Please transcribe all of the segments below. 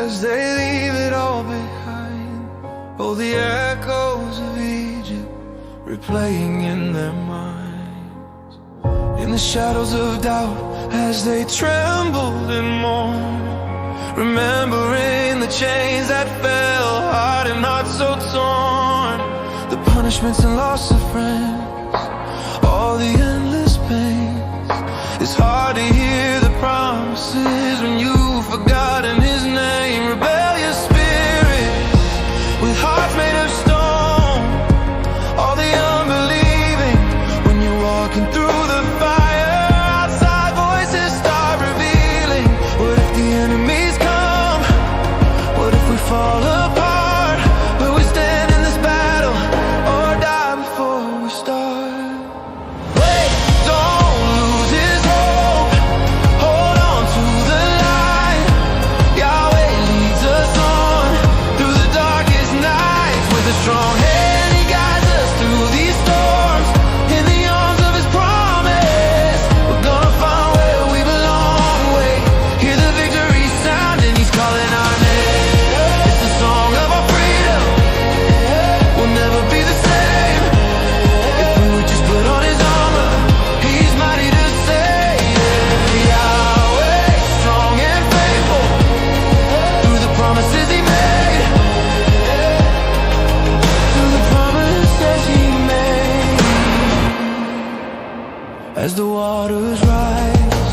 as they leave it all behind. Oh, the echoes of Egypt replaying in their minds. In the shadows of doubt as they trembled and mourned, remembering the chains that fell hard and hearts so torn. The punishments and loss of friends, all the endless pains. It's hard to hear the promises when you've forgotten his name. Rebellious spirits with hearts made of stone, all the unbelieving when you're walking through the fire. Outside voices start revealing, what if the enemies come? What if we fall apart? Will we stand in this battle or die before we start? Wait, don't lose his hope. Hold on to the light. Yahweh leads us on through the darkest nights. With a strong hand he guides us through these storms. In the arms of his promise, we're gonna find where we belong. Wait, hear the victory sound and he's calling our name. It's the song of our freedom. We'll never be the same. If we would just put on his armor, he's mighty to save. Yahweh, strong and faithful, through the promises he made. Through the promises he made. As the waters rise,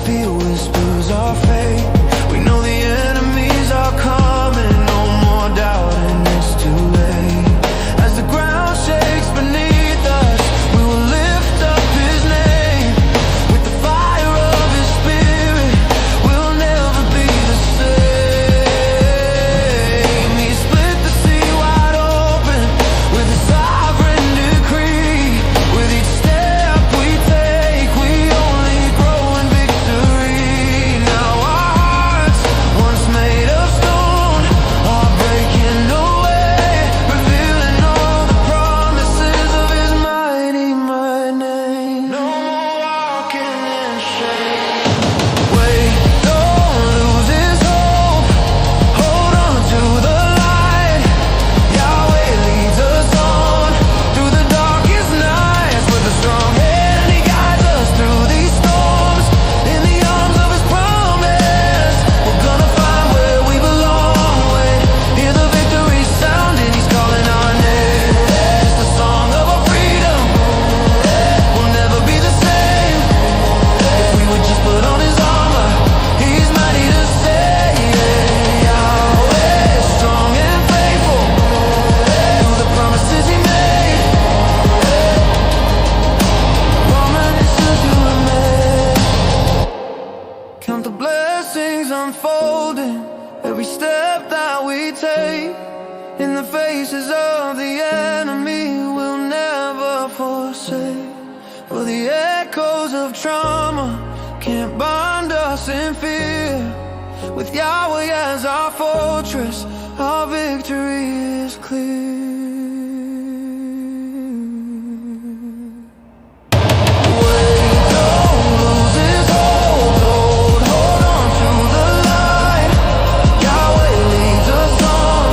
fear whispers our fate. We know the enemies are coming, no more doubt and it's too late. As the ground shakes beneath us, we will lift up his name. With the fire of his spirit, we'll never be the same. He split the sea wide open with a sovereign decree. With each step we take, we only grow in victory. Now our hearts, once made of stone, are breaking away, revealing all the promises of his mighty name. No more walking in shame. Wait, don't lose his hope. Hold on to the light. Yahweh leads us on through the darkest nights. With a strong hand he guides us through these storms. In the arms of his promise, we're gonna find where we belong. Wait, hear the victory sound and he's calling our name. It's the song of our freedom. We'll never be the same. If we would just put on his armor, he's mighty to save. Yahweh, strong and faithful, through the promises he made. Promises he made. Count the blessings unfolding, every step that we take. In the faces of the enemy, we'll never forsake. For the echoes of trauma can't bind us in fear. With Yahweh as our fortress, our victory is clear. Wait, don't lose his hope. Hold on to the light. Yahweh leads us on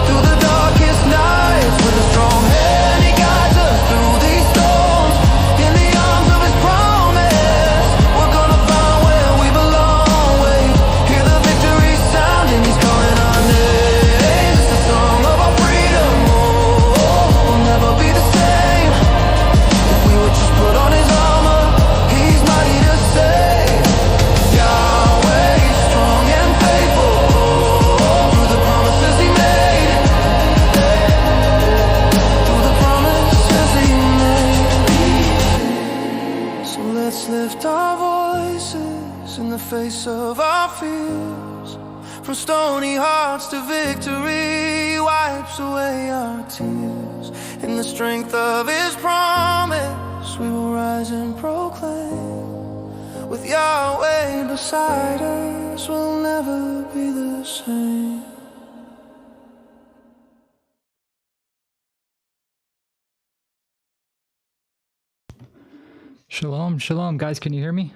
through the darkest nights. With a strong hand he guides us through these storms. In the arms of his promise, we're gonna find where we belong. Wait, hear the victory sound and he's calling our name. It's the song of our freedom. We'll never be the same. If we would just put on his armor, he's mighty to save. Yahweh, strong and faithful, through the promises he made. Through the promises he made. So let's lift our voices in the face of our fears. From stony hearts to victory, wipes away our tears. In the strength of his promise, we will rise and proclaim. With Yahweh beside us, we'll never be the same. Shalom, shalom. Guys, can you hear me?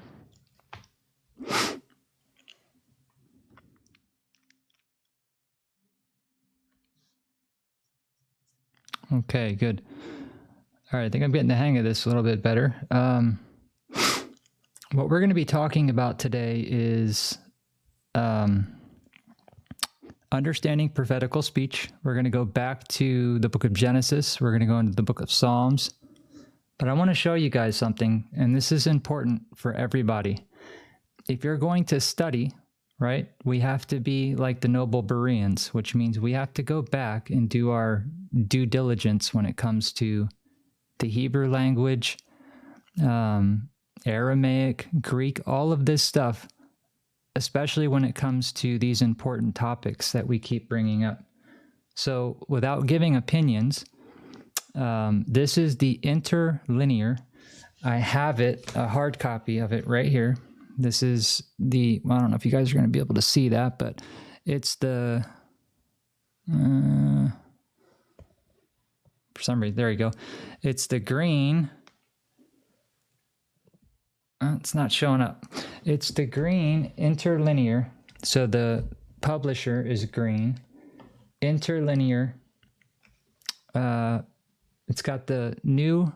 Okay, good. All right, I think I'm getting the hang of this a little bit better. What we're going to be talking about today is understanding prophetical speech. We're going to go back to the book of Genesis. We're going to go into the book of Psalms. But I want to show you guys something, and this is important for everybody. If you're going to study, right, we have to be like the noble Bereans, which means we have to go back and do our due diligence when it comes to the Hebrew language, Aramaic, Greek, all of this stuff, especially when it comes to these important topics that we keep bringing up. So without giving opinions, this is the interlinear. I have it, a hard copy of it right here. This is the, well, I don't know if you guys are going to be able to see that, but it's the, for some reason, there you go. It's the green. It's not showing up. It's the green interlinear. So the publisher is green. Interlinear. It's got the New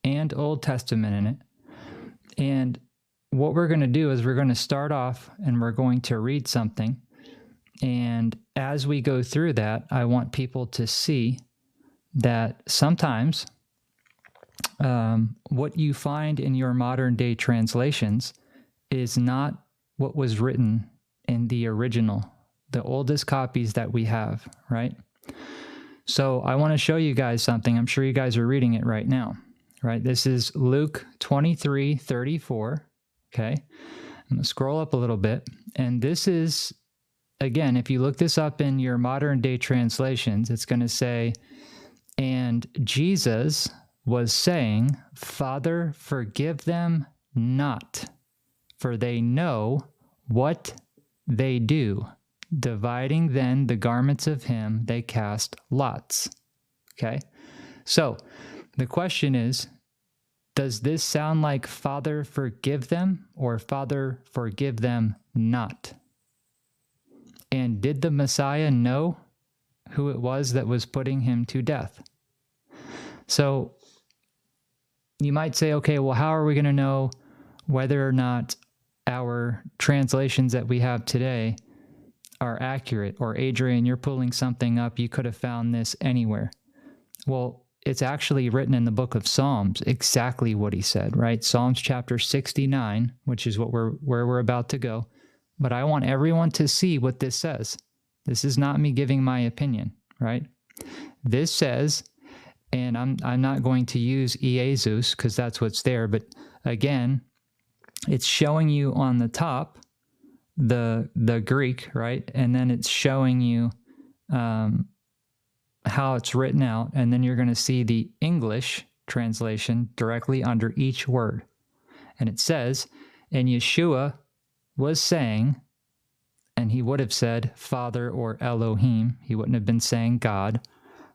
and Old Testament in it. And what we're going to do is we're going to start off and we're going to read something. And as we go through that, I want people to see that sometimes what you find in your modern day translations is not what was written in the original, the oldest copies that we have, right? So I want to show you guys something. I'm sure you guys are reading it right now, right? This is Luke 23:34. Okay. I'm going to scroll up a little bit. And this is, again, if you look this up in your modern day translations, it's going to say, and Jesus was saying, Father, forgive them not, for they know what they do. Dividing then the garments of him, they cast lots. Okay? So the question is, does this sound like Father, forgive them, or Father, forgive them not? And did the Messiah know who it was that was putting him to death? So you might say, okay, well, how are we going to know whether or not our translations that we have today are accurate? Or Adrian, you're pulling something up, you could have found this anywhere. Well, it's actually written in the book of Psalms, exactly what he said, right? Psalms chapter 69, which is where we're about to go. But I want everyone to see what this says. This is not me giving my opinion, right? This says, and I'm not going to use Iesus because that's what's there, but again, it's showing you on the top the Greek, right? And then it's showing you how it's written out, and then you're going to see the English translation directly under each word. And it says, and Yeshua was saying, and he would have said Father or Elohim, he wouldn't have been saying God,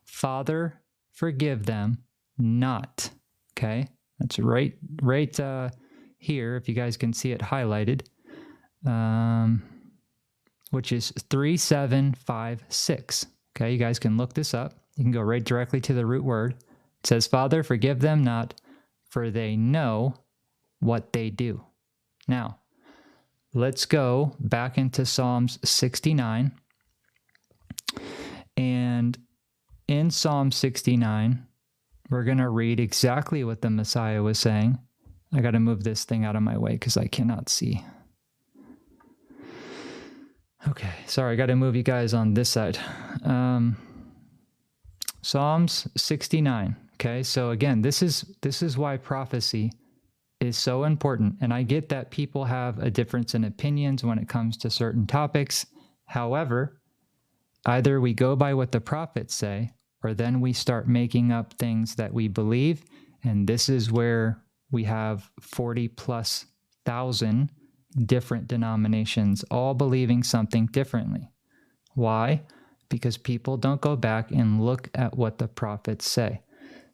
Father, forgive them not. Okay? That's right here, if you guys can see it highlighted, which is 3756. Okay, you guys can look this up. You can go right directly to the root word. It says, Father, forgive them not, for they know what they do. Now, let's go back into Psalms 69. And in Psalm 69, we're going to read exactly what the Messiah was saying. I got to move this thing out of my way because I cannot see. Okay, sorry, I got to move you guys on this side. Psalms 69. Okay, so again, this is why prophecy is so important. And I get that people have a difference in opinions when it comes to certain topics. However, either we go by what the prophets say, or then we start making up things that we believe. And this is where we have 40,000+ different denominations, all believing something differently. Why? Because people don't go back and look at what the prophets say.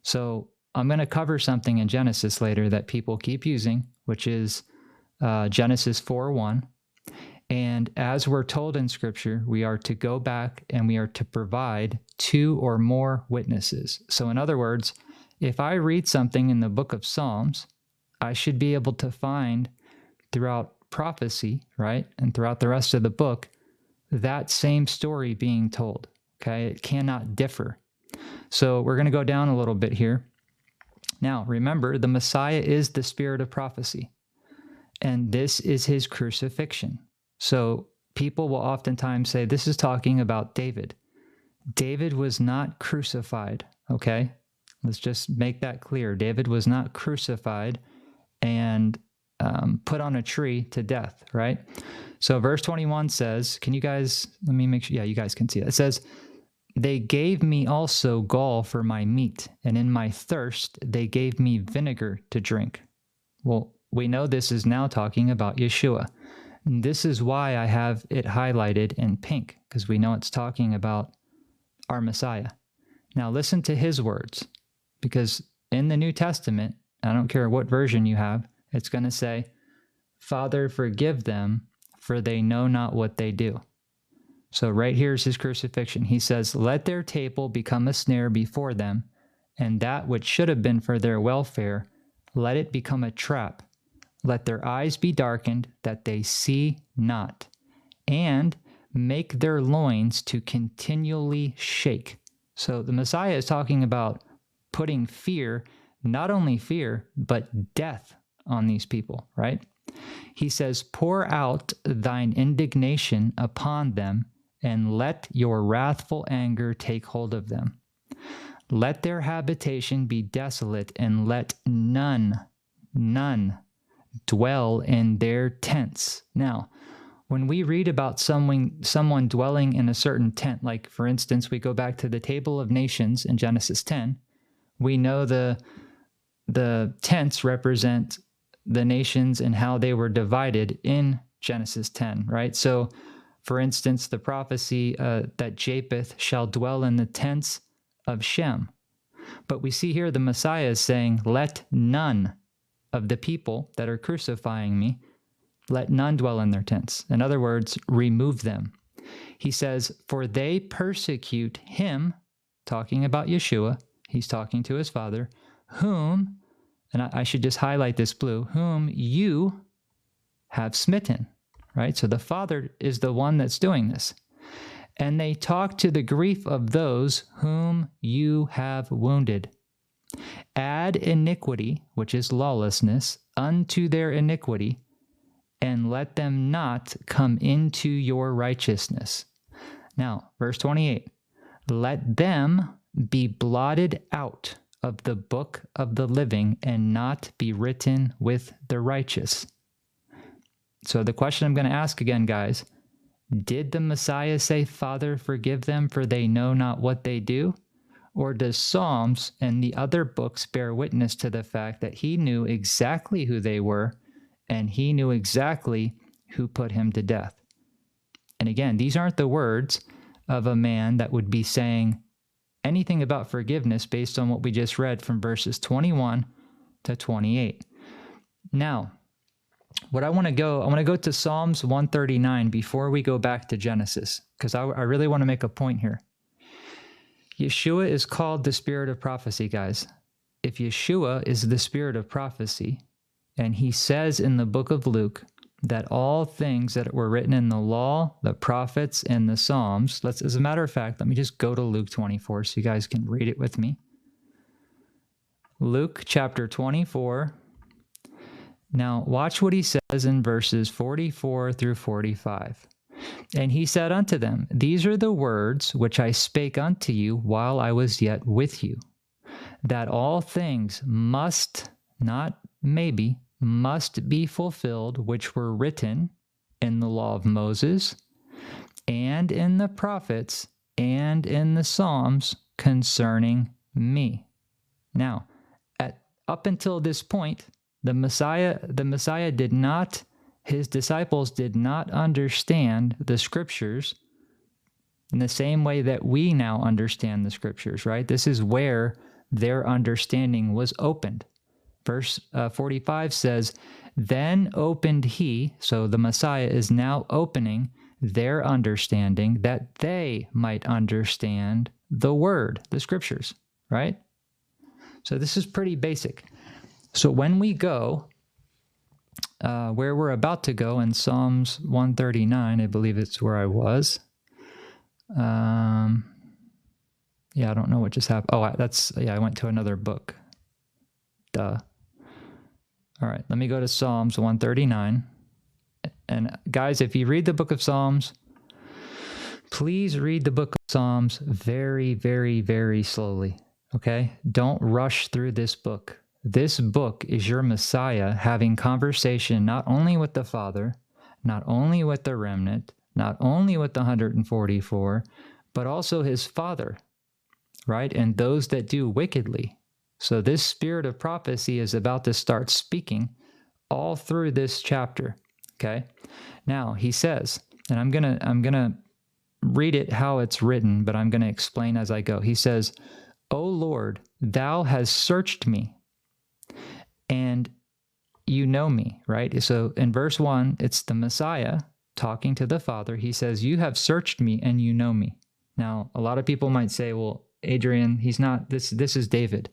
So I'm going to cover something in Genesis later that people keep using, which is Genesis 4:1. And as we're told in Scripture, we are to go back and we are to provide 2 or more witnesses. So in other words, if I read something in the book of Psalms, I should be able to find throughout prophecy, right, and throughout the rest of the book, that same story being told, okay? It cannot differ. So we're going to go down a little bit here. Now, remember, the Messiah is the spirit of prophecy, and this is his crucifixion. So people will oftentimes say, this is talking about David. David was not crucified, okay? Let's just make that clear. David was not crucified and put on a tree to death, right? So verse 21 says, can you guys, let me make sure, yeah, you guys can see that. It says, they gave me also gall for my meat, and in my thirst they gave me vinegar to drink. Well, we know this is now talking about Yeshua. And this is why I have it highlighted in pink, because we know it's talking about our Messiah. Now listen to his words, because in the New Testament, I don't care what version you have, it's going to say, Father, forgive them, for they know not what they do. So right here is his crucifixion. He says, let their table become a snare before them, and that which should have been for their welfare, let it become a trap. Let their eyes be darkened, that they see not, and make their loins to continually shake. So the Messiah is talking about putting fear, not only fear, but death on these people, right? He says, pour out thine indignation upon them, and let your wrathful anger take hold of them. Let their habitation be desolate, and let none dwell in their tents. Now, when we read about someone dwelling in a certain tent, like for instance, we go back to the Table of Nations in Genesis 10, we know the tents represent the nations and how they were divided in Genesis 10, right? So, for instance, the prophecy that Japheth shall dwell in the tents of Shem. But we see here the Messiah is saying, let none of the people that are crucifying me, let none dwell in their tents. In other words, remove them. He says, for they persecute him, talking about Yeshua, he's talking to his Father, whom, and I should just highlight this blue, whom you have smitten, right? So the Father is the one that's doing this. And they talk to the grief of those whom you have wounded. Add iniquity, which is lawlessness, unto their iniquity, and let them not come into your righteousness. Now, verse 28, let them be blotted out of the book of the living and not be written with the righteous. So the question I'm going to ask again, guys, did the Messiah say, Father, forgive them, for they know not what they do? Or does Psalms and the other books bear witness to the fact that he knew exactly who they were, and he knew exactly who put him to death? And again, these aren't the words of a man that would be saying anything about forgiveness based on what we just read from verses 21 to 28. Now, I want to go to Psalms 139 before we go back to Genesis, because I really want to make a point here. Yeshua is called the spirit of prophecy, guys. If Yeshua is the spirit of prophecy, and he says in the book of Luke that all things that were written in the law, the prophets, and the Psalms, as a matter of fact, let me just go to Luke 24 so you guys can read it with me. Luke chapter 24. Now, watch what he says in verses 44 through 45. And he said unto them, these are the words which I spake unto you while I was yet with you, that all things must, not maybe, must be fulfilled which were written in the law of Moses, and in the prophets, and in the Psalms concerning me. Now, up until this point, the Messiah did not, his disciples did not understand the scriptures in the same way that we now understand the scriptures, right? This is where their understanding was opened. Verse 45 says, then opened he, so the Messiah is now opening their understanding that they might understand the word, the scriptures, right? So this is pretty basic. So when we go where we're about to go in Psalms 139, I believe it's where I was. Yeah, I don't know what just happened. Oh, I went to another book. Duh. All right, let me go to Psalms 139. And guys, if you read the book of Psalms, please read the book of Psalms very, very, very slowly, okay? Don't rush through this book. This book is your Messiah having conversation not only with the Father, not only with the remnant, not only with the 144, but also his Father, right? And those that do wickedly. So this spirit of prophecy is about to start speaking all through this chapter, okay? Now, he says, and I'm gonna read it how it's written, but I'm gonna explain as I go. He says, O Lord, thou hast searched me, and you know me, right? So in verse 1, it's the Messiah talking to the Father. He says, you have searched me and you know me. Now, a lot of people might say, well, Adrian, he's not, this is David.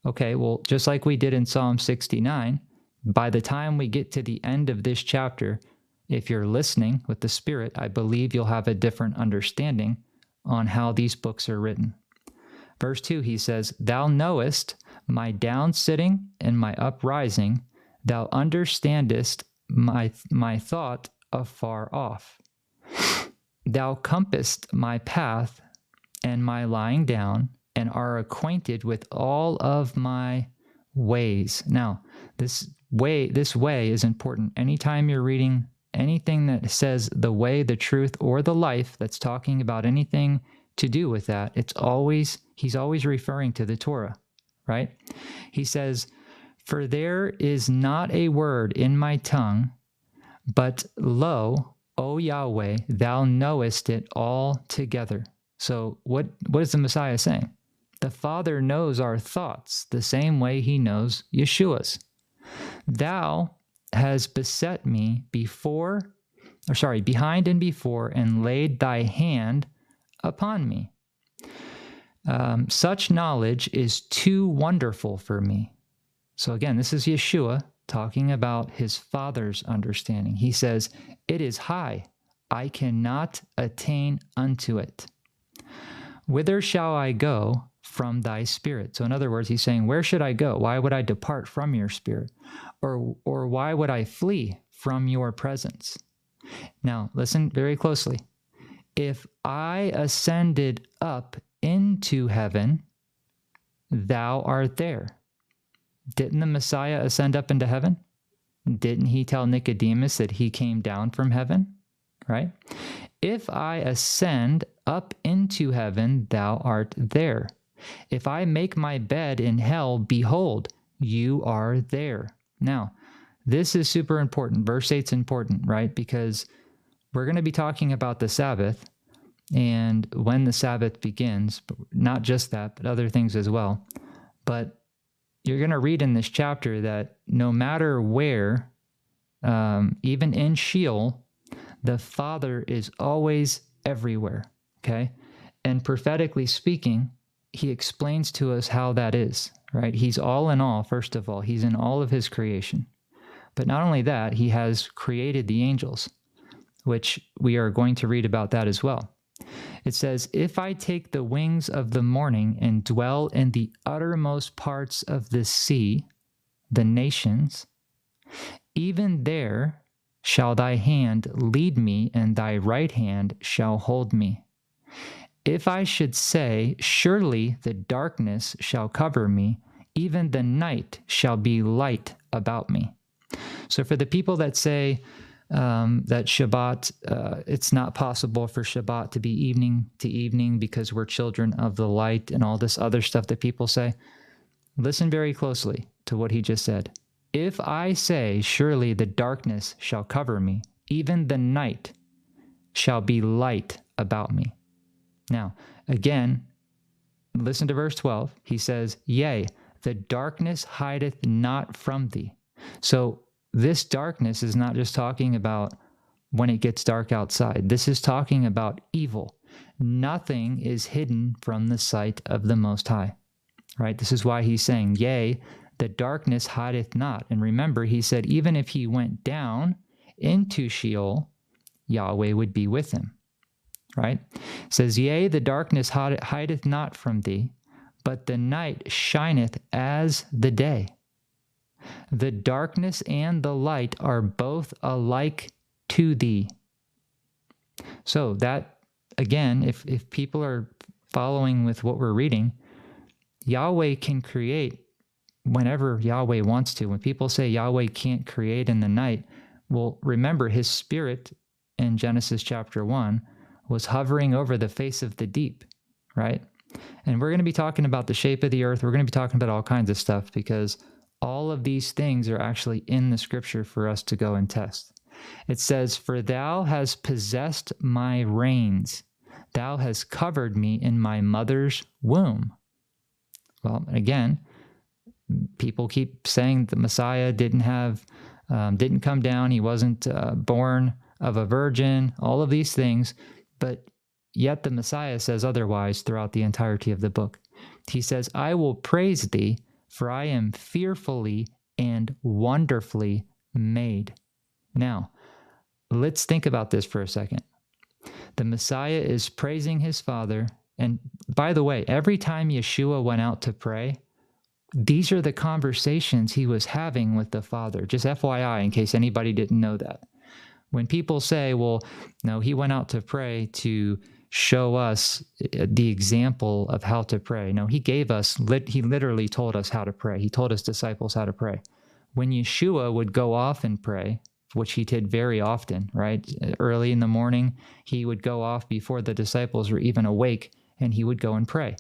Okay, well, just like we did in Psalm 69, by the time we get to the end of this chapter, if you're listening with the Spirit, I believe you'll have a different understanding on how these books are written. Verse 2, he says, thou knowest my down sitting and my uprising, thou understandest my thought afar off. Thou compassest my path and my lying down, and are acquainted with all of my ways. Now, this way is important. Anytime you're reading anything that says the way, the truth, or the life, that's talking about anything to do with that, he's always referring to the Torah, right? He says, for there is not a word in my tongue, but lo, O Yahweh, thou knowest it all together. So what is the Messiah saying? The Father knows our thoughts the same way he knows Yeshua's. Thou has beset me behind and before, and laid thy hand upon me. Such knowledge is too wonderful for me. So again, this is Yeshua talking about his Father's understanding. He says, it is high, I cannot attain unto it. Whither shall I go from thy spirit? So in other words, he's saying, where should I go? Why would I depart from your spirit? Or why would I flee from your presence? Now, listen very closely. If I ascended up into heaven, thou art there. Didn't the Messiah ascend up into heaven? Didn't he tell Nicodemus that he came down from heaven? Right? If I ascend up into heaven, thou art there. If I make my bed in hell, behold, you are there. Now, this is super important. Verse 8 is important, right? Because we're going to be talking about the Sabbath and when the Sabbath begins, but not just that, but other things as well. But you're going to read in this chapter that no matter where, even in Sheol, the Father is always everywhere, okay? And prophetically speaking, he explains to us how that is, right? He's all in all, first of all. He's in all of his creation. But not only that, he has created the angels, which we are going to read about that as well. It says, if I take the wings of the morning and dwell in the uttermost parts of the sea, the nations, even there shall thy hand lead me, and thy right hand shall hold me. If I should say, surely the darkness shall cover me, even the night shall be light about me. So for the people that say that Shabbat, it's not possible for Shabbat to be evening to evening because we're children of the light and all this other stuff that people say, listen very closely to what he just said. If I say, surely the darkness shall cover me, even the night shall be light about me. Now, again, listen to verse 12. He says, yea, the darkness hideth not from thee. So this darkness is not just talking about when it gets dark outside. This is talking about evil. Nothing is hidden from the sight of the Most High, right? This is why he's saying, yea, the darkness hideth not. And remember, he said, even if he went down into Sheol, Yahweh would be with him, right? It says, yea, the darkness hideth not from thee, but the night shineth as the day. The darkness and the light are both alike to thee. So that, again, if people are following with what we're reading, Yahweh can create whenever Yahweh wants to. When people say Yahweh can't create in the night, well, remember his spirit in Genesis chapter 1 was hovering over the face of the deep, right? And we're going to be talking about the shape of the earth. We're going to be talking about all kinds of stuff because all of these things are actually in the scripture for us to go and test. It says, for thou hast possessed my reins. Thou hast covered me in my mother's womb. Well, again, people keep saying the Messiah didn't come down. He wasn't born of a virgin, all of these things. But yet the Messiah says otherwise throughout the entirety of the book. He says, I will praise thee, for I am fearfully and wonderfully made. Now, let's think about this for a second. The Messiah is praising his Father. And by the way, every time Yeshua went out to pray, these are the conversations he was having with the Father. Just FYI, in case anybody didn't know that. When people say, well, no, he went out to pray to show us the example of how to pray. No, he gave us, he literally told us how to pray. He told his disciples how to pray. When Yeshua would go off and pray, which he did very often, right? Early in the morning, he would go off before the disciples were even awake, and he would go and pray.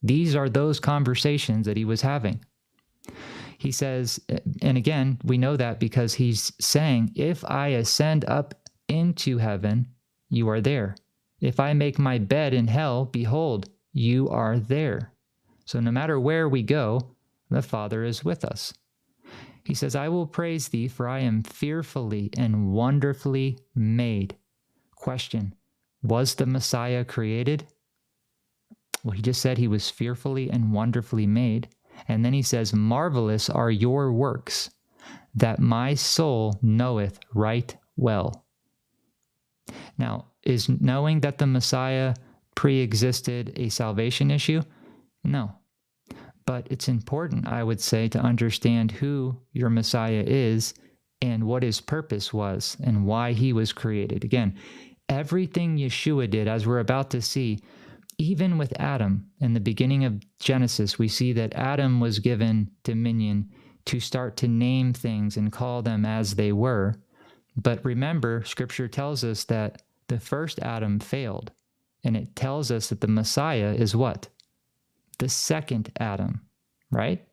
These are those conversations that he was having. He says, and again, we know that because he's saying, if I ascend up into heaven, you are there. If I make my bed in hell, behold, you are there. So no matter where we go, the Father is with us. He says, I will praise thee, for I am fearfully and wonderfully made. Question, was the Messiah created? Well, he just said he was fearfully and wonderfully made. And then he says, marvelous are your works, that my soul knoweth right well. Now, is knowing that the Messiah pre-existed a salvation issue? No. But it's important, I would say, to understand who your Messiah is and what his purpose was and why he was created. Again, everything Yeshua did, as we're about to see, even with Adam, in the beginning of Genesis, we see that Adam was given dominion to start to name things and call them as they were. But remember, Scripture tells us that the first Adam failed, and it tells us that the Messiah is what? The second Adam, right?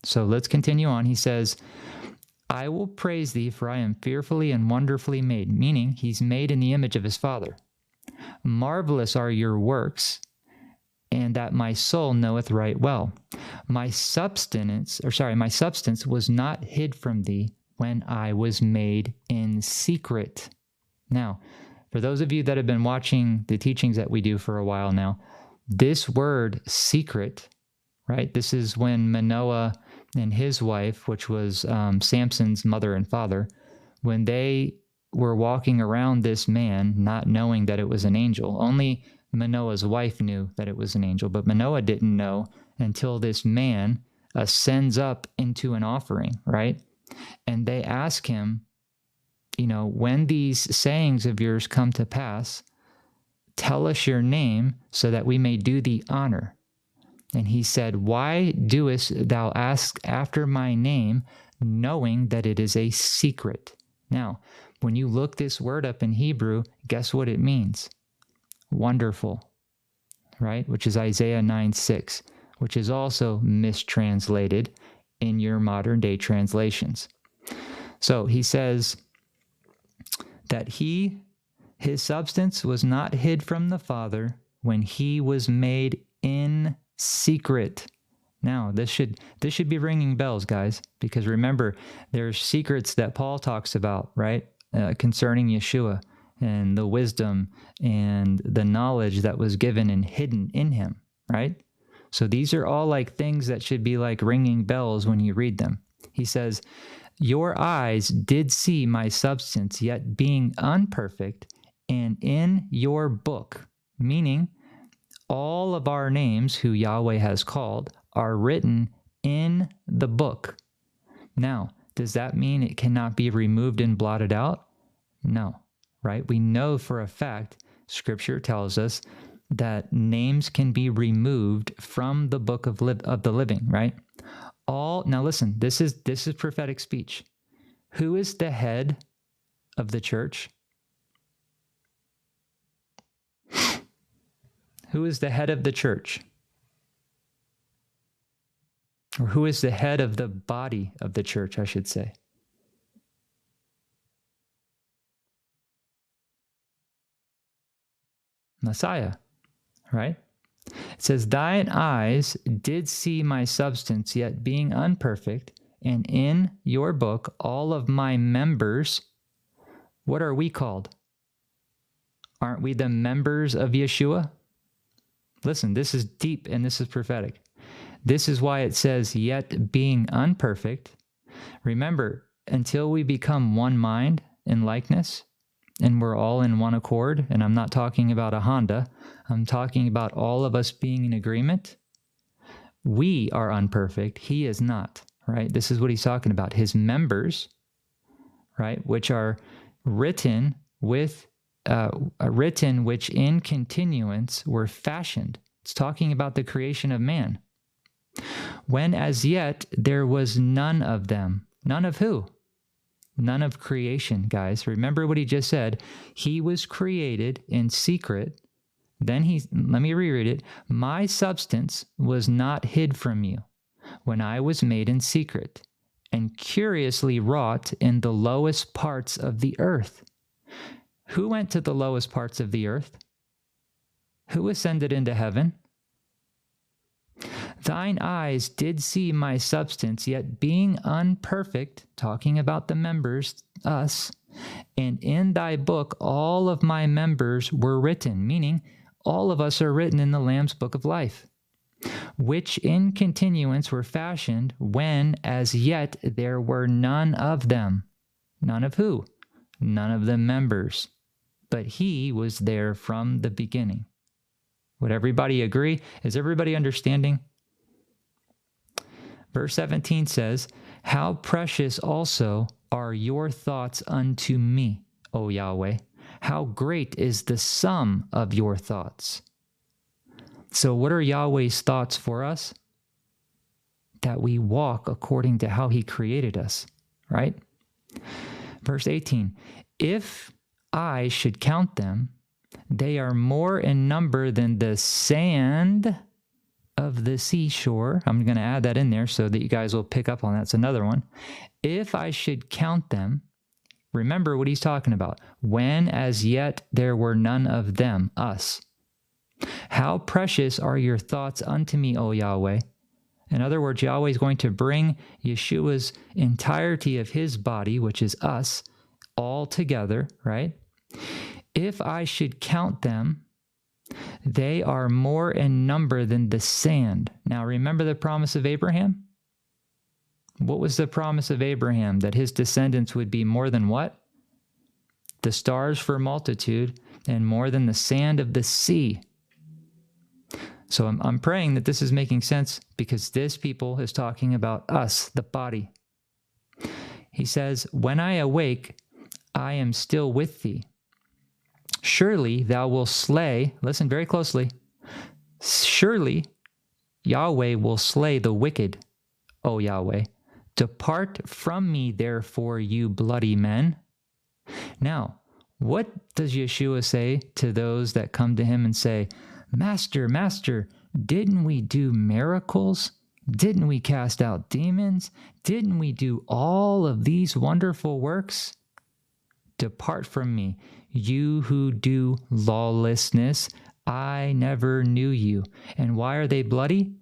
So let's continue on. He says, I will praise thee, for I am fearfully and wonderfully made, meaning he's made in the image of his Father. Marvelous are your works, and that my soul knoweth right well. My substance was not hid from thee when I was made in secret. Now, for those of you that have been watching the teachings that we do for a while now, this word secret, right? This is when Manoah and his wife, which was Samson's mother and father, when they were walking around this man, not knowing that it was an angel. Only Manoah's wife knew that it was an angel, but Manoah didn't know until this man ascends up into an offering, right? And they ask him, when these sayings of yours come to pass, tell us your name so that we may do thee honor. And he said, why doest thou ask after my name, knowing that it is a secret? Now, when you look this word up in Hebrew, guess what it means? Wonderful, right? Which is Isaiah 9:6, which is also mistranslated in your modern day translations. So he says that his substance was not hid from the Father when he was made in secret. Now, this should be ringing bells, guys, because remember, there's secrets that Paul talks about, right, concerning Yeshua and the wisdom and the knowledge that was given and hidden in him, right? So these are all like things that should be like ringing bells when you read them. He says, your eyes did see my substance, yet being unperfect, and in your book, meaning all of our names who Yahweh has called are written in the book. Now, does that mean it cannot be removed and blotted out? No, right? We know for a fact, Scripture tells us that names can be removed from the book of the living, right? Now listen, this is prophetic speech. Who is the head of the church? Who is the head of the church? Or who is the head of the body of the church, I should say? Messiah, right? It says, thine eyes did see my substance, yet being unperfect, and in your book all of my members. What are we called? Aren't we the members of Yeshua? Listen, this is deep and this is prophetic. This is why it says, yet being unperfect. Remember, until we become one mind in likeness, and we're all in one accord, and I'm not talking about a Honda, I'm talking about all of us being in agreement. We are unperfect. He is not, right? This is what he's talking about. His members, right, which are written which in continuance were fashioned. It's talking about the creation of man. When as yet there was none of them. None of who? None of creation, guys. Remember what he just said. He was created in secret. Then let me reread it. My substance was not hid from you when I was made in secret and curiously wrought in the lowest parts of the earth. Who went to the lowest parts of the earth? Who ascended into heaven? Thine eyes did see my substance, yet being unperfect, talking about the members, us, and in thy book all of my members were written, meaning all of us are written in the Lamb's book of life, which in continuance were fashioned when as yet there were none of them. None of who? None of the members. But he was there from the beginning. Would everybody agree? Is everybody understanding? Verse 17 says, how precious also are your thoughts unto me, O Yahweh. How great is the sum of your thoughts. So what are Yahweh's thoughts for us? That we walk according to how he created us, right? Verse 18, if I should count them, they are more in number than the sand of the seashore. I'm going to add that in there so that you guys will pick up on that. It's another one. If I should count them, remember what he's talking about. When as yet there were none of them, us. How precious are your thoughts unto me, O Yahweh. In other words, Yahweh is going to bring Yeshua's entirety of his body, which is us, all together, right? If I should count them, they are more in number than the sand. Now, remember the promise of Abraham? What was the promise of Abraham? That his descendants would be more than what? The stars for multitude and more than the sand of the sea. So I'm praying that this is making sense because this people is talking about us, the body. He says, when I awake, I am still with thee. Surely thou wilt slay, listen very closely, surely Yahweh will slay the wicked, O Yahweh. Depart from me, therefore, you bloody men. Now, what does Yeshua say to those that come to him and say, Master, Master, didn't we do miracles? Didn't we cast out demons? Didn't we do all of these wonderful works? Depart from me, you who do lawlessness. I never knew you. And why are they bloody?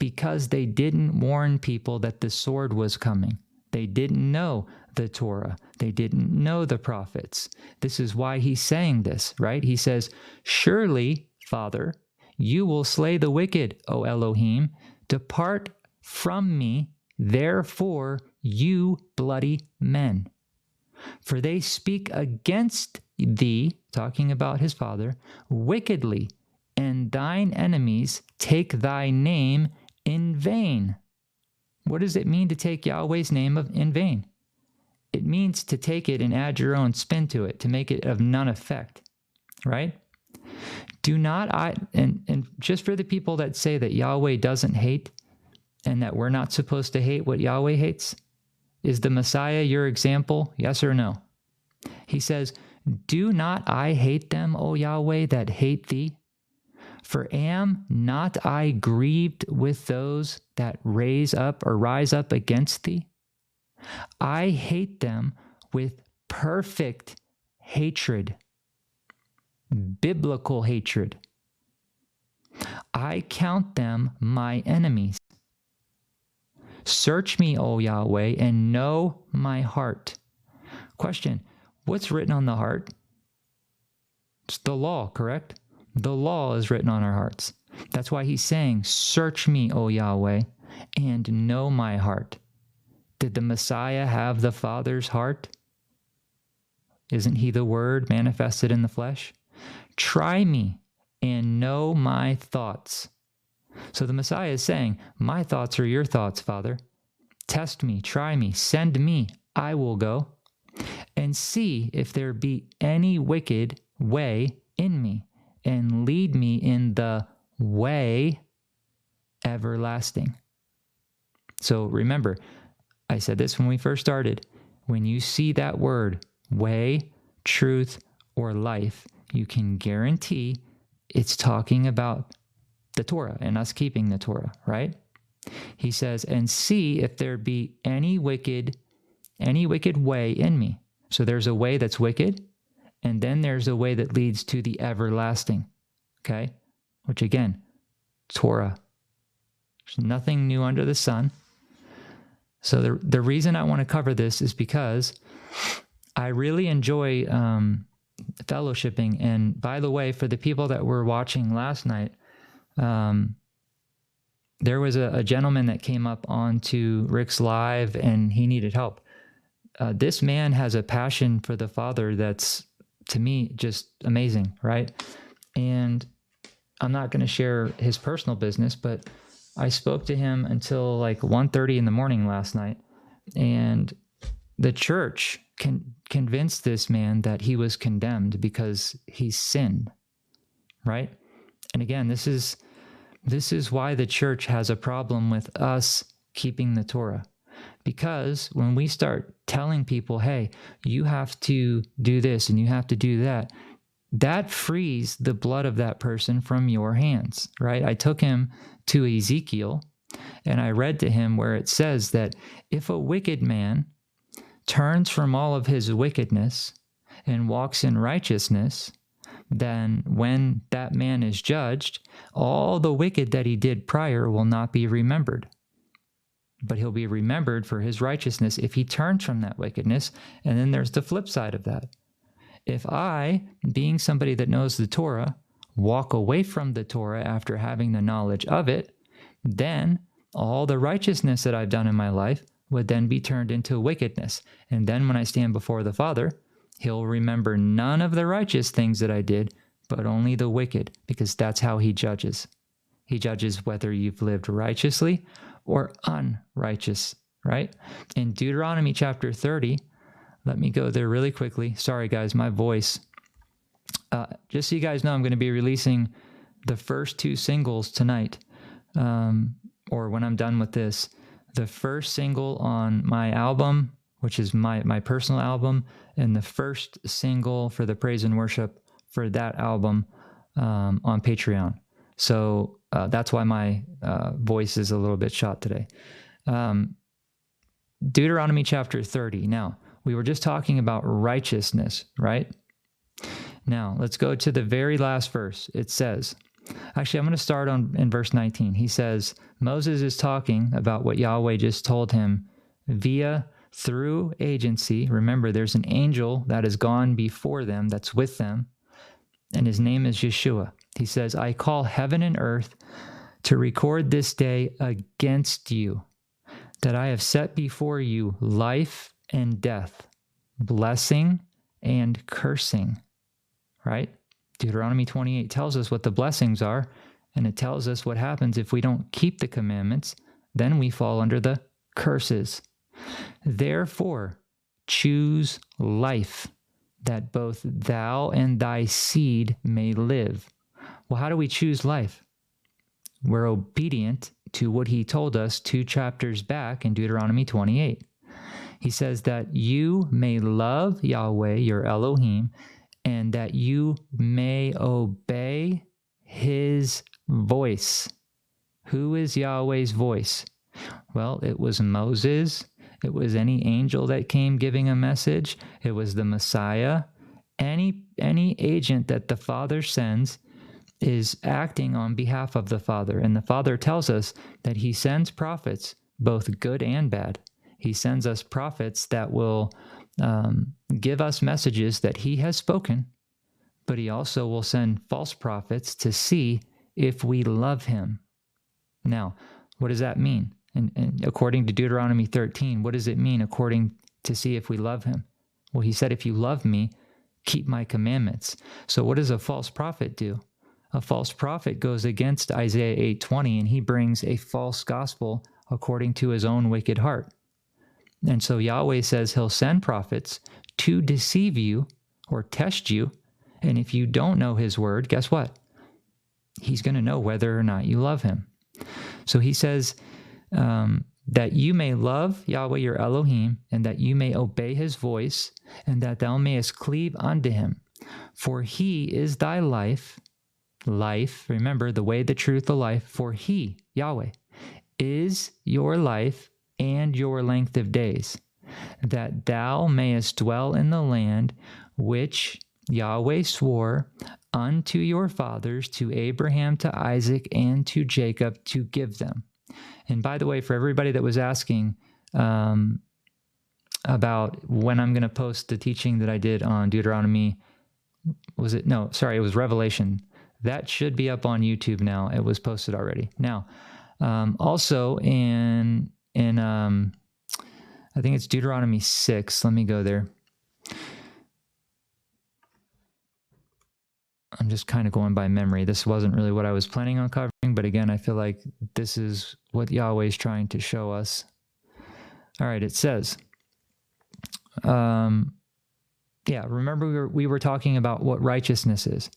because they didn't warn people that the sword was coming. They didn't know the Torah. They didn't know the prophets. This is why he's saying this, right? He says, surely, Father, you will slay the wicked, O Elohim. Depart from me, therefore, you bloody men. For they speak against thee, talking about his father, wickedly, and thine enemies take thy name in vain. What does it mean to take Yahweh's name in vain? It means to take it and add your own spin to it, to make it of none effect, right? Do not and just for the people that say that Yahweh doesn't hate and that we're not supposed to hate what Yahweh hates, is the Messiah your example? Yes or no? He says, do not I hate them, O Yahweh, that hate thee? For am not I grieved with those that rise up against thee? I hate them with perfect hatred, biblical hatred. I count them my enemies. Search me, O Yahweh, and know my heart. Question, what's written on the heart? It's the law, correct? The law is written on our hearts. That's why he's saying, search me, O Yahweh, and know my heart. Did the Messiah have the Father's heart? Isn't he the Word manifested in the flesh? Try me and know my thoughts. So the Messiah is saying, my thoughts are your thoughts, Father. Test me, try me, send me, I will go. And see if there be any wicked way in me, and lead me in the way everlasting. So remember, I said this when we first started. When you see that word, way, truth, or life, you can guarantee it's talking about the Torah and us keeping the Torah, right? He says, and see if there be any wicked way in me. So there's a way that's wicked, and then there's a way that leads to the everlasting, okay? Which again, Torah. There's nothing new under the sun. So the reason I want to cover this is because I really enjoy fellowshipping. And by the way, for the people that were watching last night, there was a gentleman that came up onto Rick's Live and he needed help. This man has a passion for the Father that's, to me, just amazing, right? And I'm not going to share his personal business, but I spoke to him until like 1:30 in the morning last night. And the church convinced this man that he was condemned because he sinned, right? And again, this is why the church has a problem with us keeping the Torah. Because when we start telling people, hey, you have to do this and you have to do that, that frees the blood of that person from your hands, right? I took him to Ezekiel and I read to him where it says that if a wicked man turns from all of his wickedness and walks in righteousness, then when that man is judged, all the wicked that he did prior will not be remembered. But he'll be remembered for his righteousness if he turns from that wickedness. And then there's the flip side of that. If I, being somebody that knows the Torah, walk away from the Torah after having the knowledge of it, then all the righteousness that I've done in my life would then be turned into wickedness. And then when I stand before the Father, he'll remember none of the righteous things that I did, but only the wicked, because that's how he judges. He judges whether you've lived righteously or unrighteous, right? In Deuteronomy chapter 30, let me go there really quickly. Sorry, guys, my voice. Just so you guys know, I'm going to be releasing the first 2 singles tonight, or when I'm done with this. The first single on my album, which is my personal album, and the first single for the praise and worship for that album on Patreon. So that's why my voice is a little bit shot today. Deuteronomy chapter 30. Now, we were just talking about righteousness, right? Now, let's go to the very last verse. It says, Actually, I'm going to start in verse 19. He says, Moses is talking about what Yahweh just told him through agency. Remember, there's an angel that has gone before them, that's with them, and his name is Yeshua. He says, I call heaven and earth to record this day against you, that I have set before you life and death, blessing and cursing, right? Deuteronomy 28 tells us what the blessings are, and it tells us what happens if we don't keep the commandments. Then we fall under the curses. Therefore, choose life, that both thou and thy seed may live. Well, how do we choose life? We're obedient to what he told us 2 chapters back in Deuteronomy 28. He says that you may love Yahweh, your Elohim, and that you may obey his voice. Who is Yahweh's voice? Well, it was Moses. It was any angel that came giving a message. It was the Messiah. Any agent that the Father sends is acting on behalf of the Father. And the Father tells us that he sends prophets, both good and bad. He sends us prophets that will give us messages that he has spoken, but he also will send false prophets to see if we love him. Now, what does that mean? And according to Deuteronomy 13, what does it mean according to see if we love him? Well, he said, if you love me, keep my commandments. So what does a false prophet do? A false prophet goes against Isaiah 8:20, and he brings a false gospel according to his own wicked heart. And so Yahweh says he'll send prophets to deceive you or test you. And if you don't know his word, guess what? He's going to know whether or not you love him. So he says that you may love Yahweh your Elohim, and that you may obey his voice, and that thou mayest cleave unto him. For he is thy life, remember, the way, the truth, the life, for he, Yahweh, is your life and your length of days, that thou mayest dwell in the land which Yahweh swore unto your fathers, to Abraham, to Isaac, and to Jacob, to give them. And by the way, for everybody that was asking about when I'm going to post the teaching that I did on Deuteronomy, it was Revelation. That should be up on YouTube now. It was posted already. Now, also in I think it's Deuteronomy 6. Let me go there. I'm just kind of going by memory. This wasn't really what I was planning on covering, but again, I feel like this is what Yahweh is trying to show us. All right, it says, remember we were talking about what righteousness is.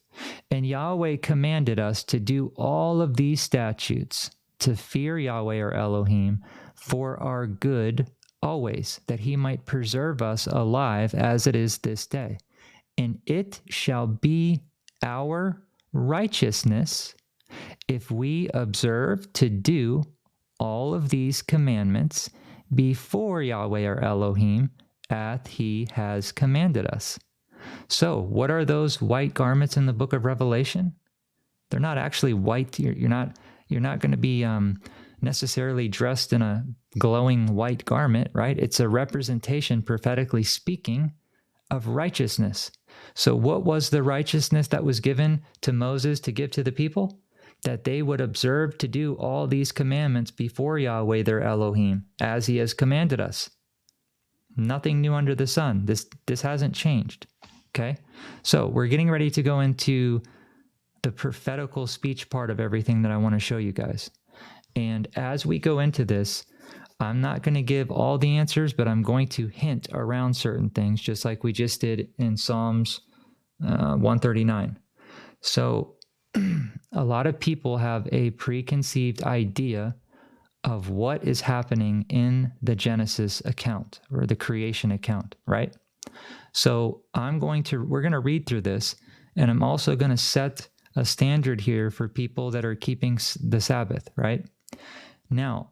And Yahweh commanded us to do all of these statutes, to fear Yahweh our Elohim for our good always, that he might preserve us alive as it is this day. And it shall be our righteousness if we observe to do all of these commandments before Yahweh our Elohim, as he has commanded us. So, what are those white garments in the book of Revelation? They're not actually white. You're not going to be necessarily dressed in a glowing white garment, right? It's a representation, prophetically speaking, of righteousness. So what was the righteousness that was given to Moses to give to the people? That they would observe to do all these commandments before Yahweh their Elohim, as he has commanded us. Nothing new under the sun. This hasn't changed. Okay? So we're getting ready to go into the prophetical speech part of everything that I want to show you guys. And as we go into this, I'm not going to give all the answers, but I'm going to hint around certain things, just like we just did in Psalms 139. So a lot of people have a preconceived idea of what is happening in the Genesis account or the creation account, right? So we're going to read through this, and I'm also going to set a standard here for people that are keeping the Sabbath, right? Now,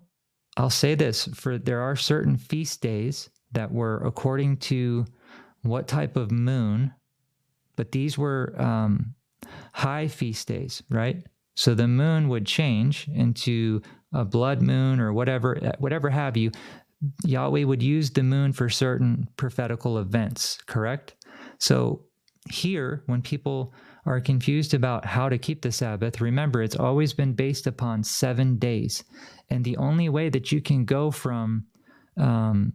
I'll say this, there are certain feast days that were according to what type of moon, but these were high feast days, right? So the moon would change into a blood moon or whatever have you. Yahweh would use the moon for certain prophetical events, correct? So here, when people are confused about how to keep the Sabbath, remember, it's always been based upon 7 days. And the only way that you can go from, and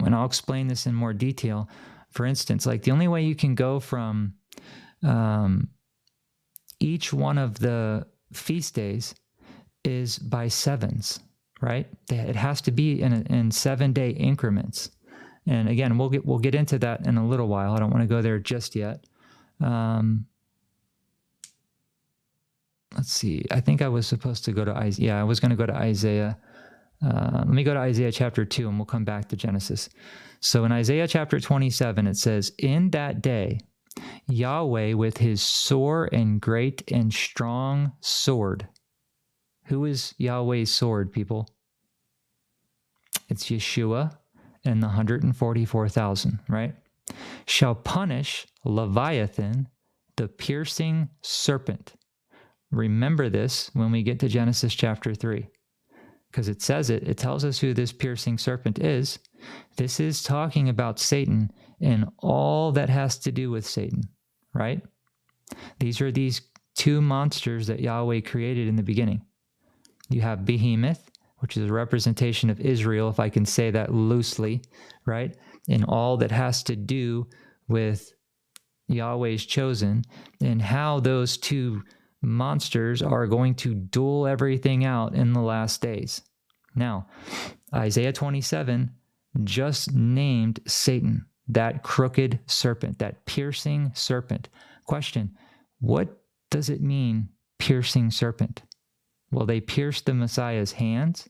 I'll explain this in more detail, for instance, like the only way you can go from each one of the feast days is by sevens, right? It has to be in 7-day increments. And again, we'll get into that in a little while. I don't want to go there just yet. Let's see. I think I was supposed to go to Isaiah. Yeah, I was going to go to Isaiah. Let me go to Isaiah chapter 2, and we'll come back to Genesis. So in Isaiah chapter 27, it says, "In that day, Yahweh with his sore and great and strong sword." Who is Yahweh's sword, people? It's Yeshua and the 144,000, right? "Shall punish Leviathan, the piercing serpent." Remember this when we get to Genesis chapter 3, because it says it tells us who this piercing serpent is. This is talking about Satan and all that has to do with Satan, right? These are these two monsters that Yahweh created in the beginning. You have Behemoth, which is a representation of Israel, if I can say that loosely, right? And all that has to do with Yahweh's chosen, and how those two monsters are going to duel everything out in the last days. Now, Isaiah 27 just named Satan, that crooked serpent, that piercing serpent. Question, what does it mean, piercing serpent? Well, they pierced the Messiah's hands,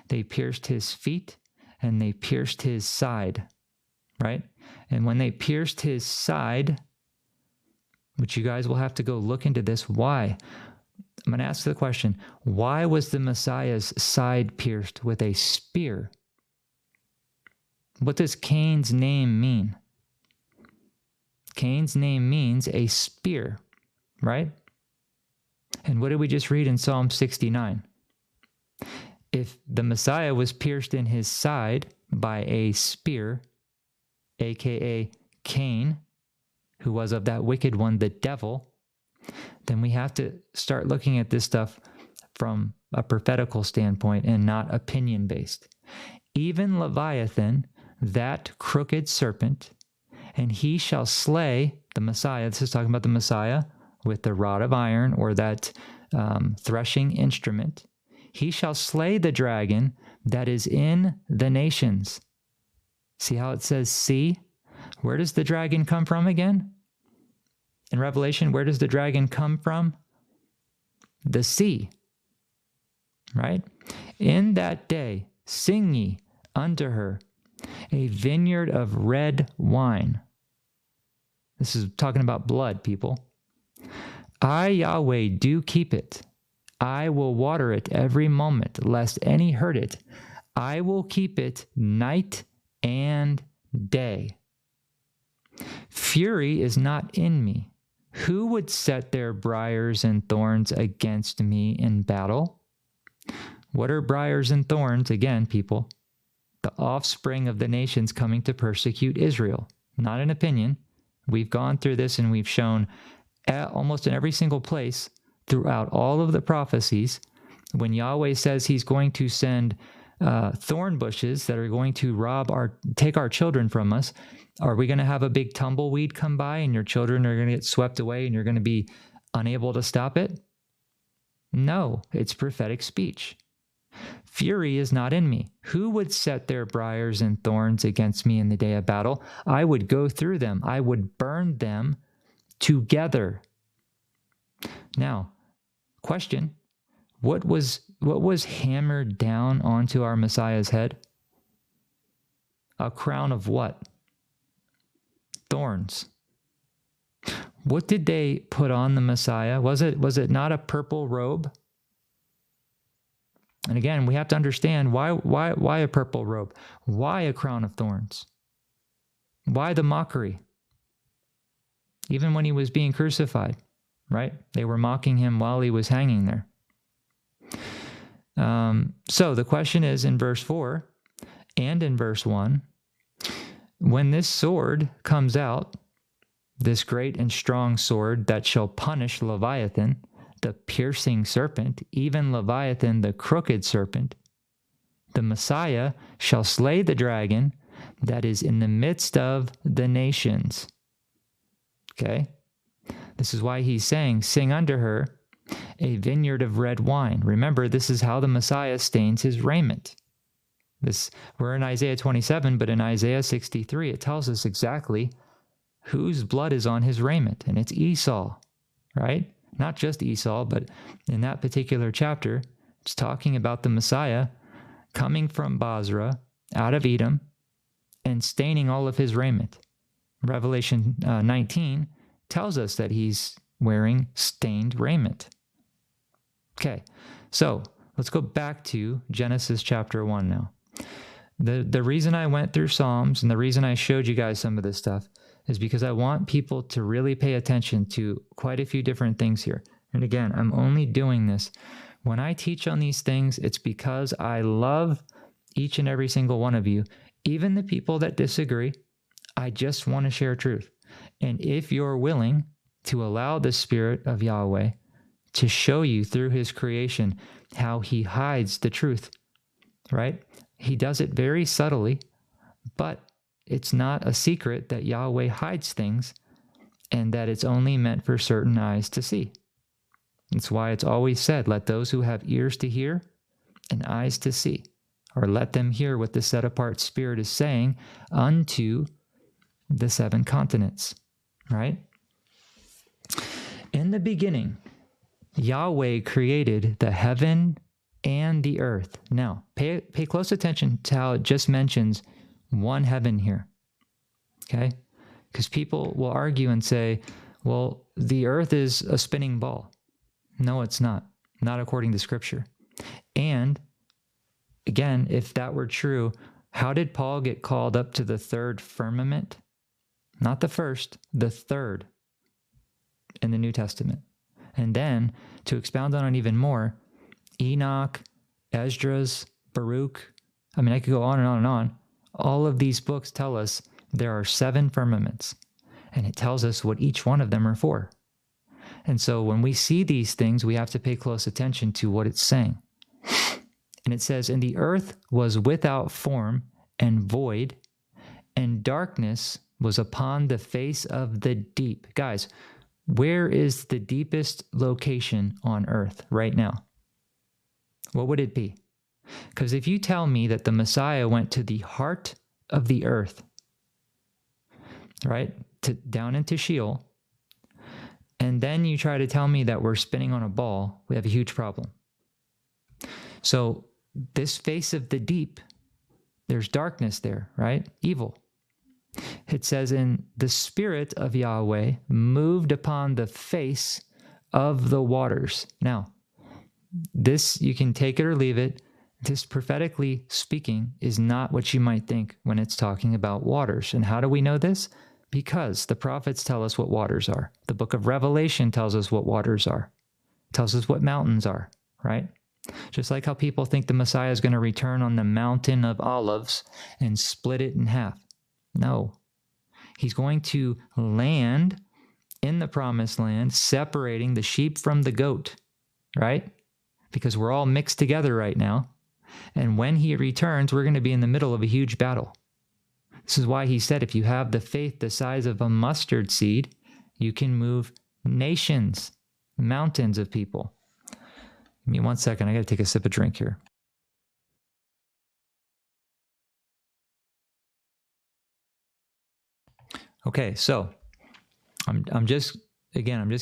they pierced his feet, and they pierced his side, right? And when they pierced his side, which you guys will have to go look into this, why? I'm going to ask the question, why was the Messiah's side pierced with a spear? What does Cain's name mean? Cain's name means a spear, right? And what did we just read in Psalm 69? If the Messiah was pierced in his side by a spear, aka Cain, who was of that wicked one, the devil, then we have to start looking at this stuff from a prophetical standpoint and not opinion-based. Even Leviathan, that crooked serpent, and he shall slay the Messiah. This is talking about the Messiah with the rod of iron, or that threshing instrument. He shall slay the dragon that is in the nations. See how it says see? Where does the dragon come from again? In Revelation, where does the dragon come from? The sea, right? "In that day, sing ye unto her a vineyard of red wine." This is talking about blood, people. "I, Yahweh, do keep it. I will water it every moment, lest any hurt it. I will keep it night and day. Fury is not in me. Who would set their briars and thorns against me in battle?" What are briars and thorns? Again, people, the offspring of the nations coming to persecute Israel. Not an opinion. We've gone through this and we've shown almost in every single place throughout all of the prophecies, when Yahweh says he's going to send thorn bushes that are going to take our children from us, are we going to have a big tumbleweed come by and your children are going to get swept away and you're going to be unable to stop it? No, it's prophetic speech. Fury is not in me. Who would set their briars and thorns against me in the day of battle? I would go through them. I would burn them together. Now, question, what was hammered down onto our Messiah's head? A crown of what? Thorns. What did they put on the Messiah? Was it not a purple robe? And again, we have to understand why a purple robe? Why a crown of thorns? Why the mockery? Even when he was being crucified, right? They were mocking him while he was hanging there. So the question is in verse 4 and in verse 1, when this sword comes out, this great and strong sword that shall punish Leviathan, the piercing serpent, even Leviathan, the crooked serpent, the Messiah shall slay the dragon that is in the midst of the nations. Okay? This is why he's saying, sing unto her a vineyard of red wine. Remember, this is how the Messiah stains his raiment. We're in Isaiah 27, but in Isaiah 63, it tells us exactly whose blood is on his raiment, and it's Esau, right? Not just Esau, but in that particular chapter, it's talking about the Messiah coming from Basra, out of Edom, and staining all of his raiment. Revelation 19 tells us that he's wearing stained raiment. Okay, so let's go back to Genesis chapter 1 now. The reason I went through Psalms and the reason I showed you guys some of this stuff is because I want people to really pay attention to quite a few different things here. And again, I'm only doing this. When I teach on these things, it's because I love each and every single one of you, even the people that disagree. I just want to share truth. And if you're willing to allow the Spirit of Yahweh to show you through his creation how he hides the truth, right? He does it very subtly, but it's not a secret that Yahweh hides things and that it's only meant for certain eyes to see. That's why it's always said, let those who have ears to hear and eyes to see, or let them hear what the set-apart Spirit is saying unto the 7 continents, right? In the beginning, Yahweh created the heaven and the earth. Now, pay close attention to how it just mentions one heaven here, okay? Because people will argue and say, well, the earth is a spinning ball. No, it's not according to Scripture. And again, if that were true, how did Paul get called up to the 3rd firmament? Not the 1st, the 3rd in the New Testament. And then, to expound on it even more, Enoch, Esdras, Baruch, I mean, I could go on and on and on. All of these books tell us there are 7 firmaments, and it tells us what each one of them are for. And so when we see these things, we have to pay close attention to what it's saying. And it says, and the earth was without form and void, and darkness was upon the face of the deep. Guys, where is the deepest location on earth right now? What would it be? Because if you tell me that the Messiah went to the heart of the earth, right, down into Sheol, and then you try to tell me that we're spinning on a ball, we have a huge problem. So this face of the deep, there's darkness there, right? Evil. It says, in the Spirit of Yahweh moved upon the face of the waters. Now, this, you can take it or leave it. This, prophetically speaking, is not what you might think when it's talking about waters. And how do we know this? Because the prophets tell us what waters are. The book of Revelation tells us what waters are. It tells us what mountains are, right? Just like how people think the Messiah is going to return on the mountain of olives and split it in half. No. He's going to land in the promised land, separating the sheep from the goat, right? Because we're all mixed together right now. And when he returns, we're going to be in the middle of a huge battle. This is why he said, if you have the faith the size of a mustard seed, you can move nations, mountains of people. Give me 1 second. I got to take a sip of drink here. Okay, so I'm just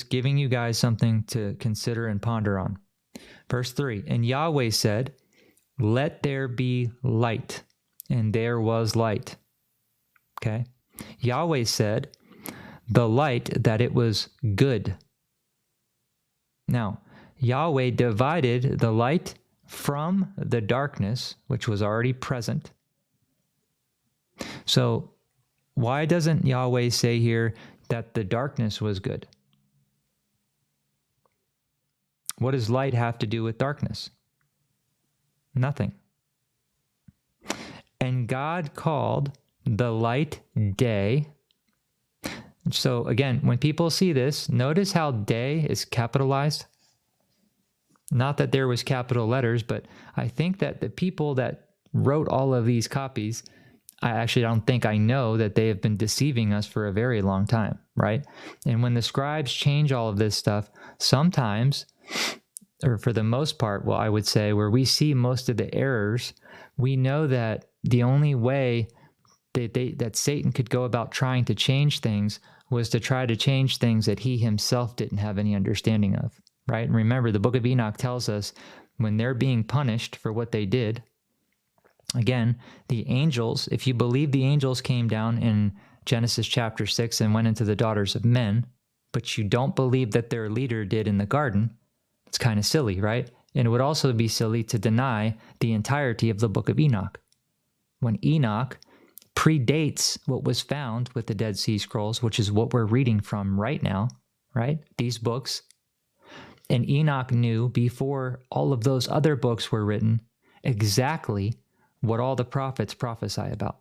giving you guys something to consider and ponder on. Verse 3, and Yahweh said, let there be light, and there was light. Okay? Yahweh said, the light, that it was good. Now, Yahweh divided the light from the darkness, which was already present. So, why doesn't Yahweh say here that the darkness was good? What does light have to do with darkness? Nothing. And God called the light day. So again, when people see this, notice how day is capitalized. Not that there was capital letters, but I think that the people that wrote all of these copies, I don't think I know that they have been deceiving us for a very long time, right? And when the scribes change all of this stuff, sometimes, or for the most part, well, I would say where we see most of the errors, we know that the only way that Satan could go about trying to change things was to try to change things that he himself didn't have any understanding of, right? And remember, the book of Enoch tells us when they're being punished for what they did, again, the angels, if you believe the angels came down in Genesis chapter 6 and went into the daughters of men, but you don't believe that their leader did in the garden, it's kind of silly, right? And it would also be silly to deny the entirety of the book of Enoch. When Enoch predates what was found with the Dead Sea Scrolls, which is what we're reading from right now, right? These books. And Enoch knew before all of those other books were written exactly what all the prophets prophesy about.